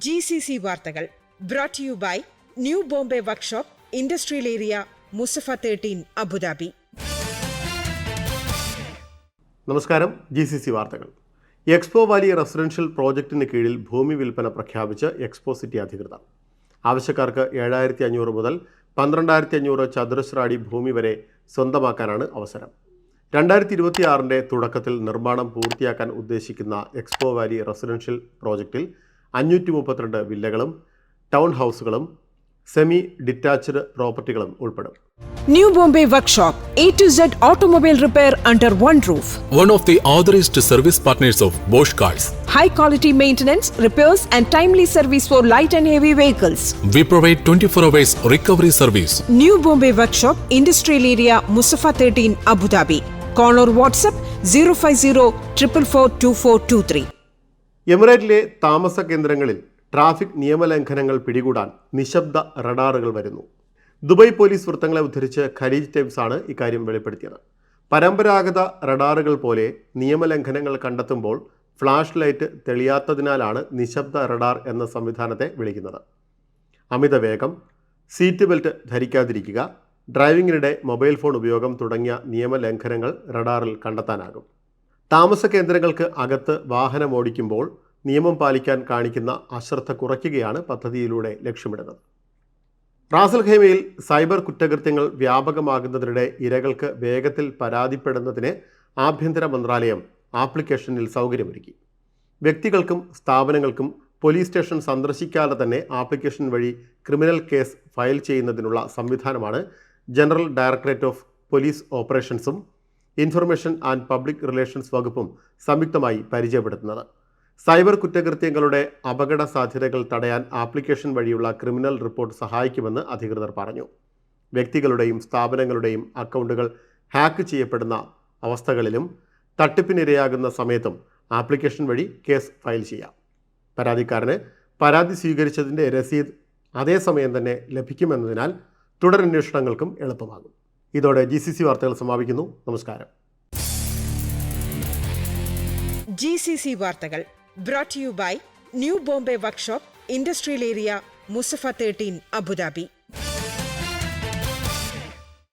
GCC വാർത്തകൾ brought to you by new Bombay workshop, industrial area, Musaffah 13, Abu Dhabi. നമസ്കാരം. GCC വാർത്തകൾ. Expo valley residential പ്രോജക്റ്റിന് കീഴിൽ ഭൂമി വിൽപ്പന പ്രഖ്യാപിച്ച് എക്സ്പോ സിറ്റി അധികൃതർ. ആവശ്യക്കാർക്ക് 7,500 മുതൽ 12,500 ചതുരശ്ര അടി ഭൂമി വരെ സ്വന്തമാക്കാനാണ് അവസരം. 2026 തുടക്കത്തിൽ നിർമ്മാണം പൂർത്തിയാക്കാൻ ഉദ്ദേശിക്കുന്ന എക്സ്പോ വാലി റെസിഡൻഷ്യൽ പ്രോജക്റ്റിൽ 532 വില്ലകളും ടൗൺ ഹൗസുകളും സെമി ഡിറ്റാച്ച്ഡ് പ്രോപ്പർട്ടികളും ഉൾപ്പെടും. New Bombay Workshop, A to Z automobile repair under one roof. One of the authorized service partners of Bosch Cars. High quality maintenance, repairs and timely service for light and heavy vehicles. We provide 24 hours recovery service. New Bombay Workshop, Industrial Area, Musafa 13, Abu Dhabi. Call or WhatsApp 050-444-2423. എമിറേറ്റിലെ താമസ കേന്ദ്രങ്ങളിൽ traffic നിയമലംഘനങ്ങൾ പിടികൂടാൻ നിശബ്ദ റഡാറുകൾ വരുന്നു. Dubai police വൃത്തങ്ങളെ ഉദ്ധരിച്ച് Khaleej times ആണ് ഇക്കാര്യം വെളിപ്പെടുത്തിയത്. പരമ്പരാഗത റഡാറുകൾ പോലെ നിയമലംഘനങ്ങൾ കണ്ടെത്തുമ്പോൾ ഫ്ലാഷ് ലൈറ്റ് തെളിയാത്തതിനാലാണ് നിശബ്ദ റഡാർ എന്ന സംവിധാനത്തെ വിളിക്കുന്നത്. അമിത വേഗം, സീറ്റ് ബെൽറ്റ് ധരിക്കാതിരിക്കുക, ഡ്രൈവിംഗിനിടെ മൊബൈൽ ഫോൺ ഉപയോഗം തുടങ്ങിയ നിയമലംഘനങ്ങൾ റഡാറിൽ കണ്ടെത്താനാകും. താമസ കേന്ദ്രങ്ങൾക്ക് അകത്ത് വാഹനമോടിക്കുമ്പോൾ നിയമം പാലിക്കാൻ കാണിക്കുന്ന അശ്രദ്ധ കുറയ്ക്കുകയാണ് പദ്ധതിയിലൂടെ ലക്ഷ്യമിടുന്നത്. റാസൽ ഖൈമയിൽ സൈബർ കുറ്റകൃത്യങ്ങൾ വ്യാപകമാകുന്നതിനിടെ ഇരകൾക്ക് വേഗത്തിൽ പരാതിപ്പെടുന്നതിന് ആഭ്യന്തര മന്ത്രാലയം ആപ്ലിക്കേഷനിൽ സൗകര്യമൊരുക്കി. വ്യക്തികൾക്കും സ്ഥാപനങ്ങൾക്കും പോലീസ് സ്റ്റേഷൻ സന്ദർശിക്കാതെ തന്നെ ആപ്ലിക്കേഷൻ വഴി ക്രിമിനൽ കേസ് ഫയൽ ചെയ്യുന്നതിനുള്ള സംവിധാനമാണ് ജനറൽ ഡയറക്ടറേറ്റ് ഓഫ് പോലീസ് ഓപ്പറേഷൻസും ഇൻഫർമേഷൻ ആൻഡ് പബ്ലിക് റിലേഷൻസ് വകുപ്പും സംയുക്തമായി പരിചയപ്പെടുത്തുന്നത്. സൈബർ കുറ്റകൃത്യങ്ങളുടെ അപകട സാധ്യതകൾ തടയാൻ ആപ്ലിക്കേഷൻ വഴിയുള്ള ക്രിമിനൽ റിപ്പോർട്ട് സഹായിക്കുമെന്ന് അധികൃതർ പറഞ്ഞു. വ്യക്തികളുടെയും സ്ഥാപനങ്ങളുടെയും അക്കൗണ്ടുകൾ ഹാക്ക് ചെയ്യപ്പെടുന്ന അവസ്ഥകളിലും തട്ടിപ്പിനിരയാകുന്ന സമയത്തും ആപ്ലിക്കേഷൻ വഴി കേസ് ഫയൽ ചെയ്യാം. പരാതിക്കാരന് പരാതി സ്വീകരിച്ചതിൻ്റെ രസീത് അതേസമയം തന്നെ ലഭിക്കുമെന്നതിനാൽ തുടരന്വേഷണങ്ങൾക്കും എളുപ്പമാകും. ഇതോടെ GCC വാർത്തകൾ സമാപിക്കുന്നു. നമസ്കാരം. GCC വാർത്തകൾ brought to you by new Bombay workshop, industrial area, Musaffah 13, Abu Dhabi.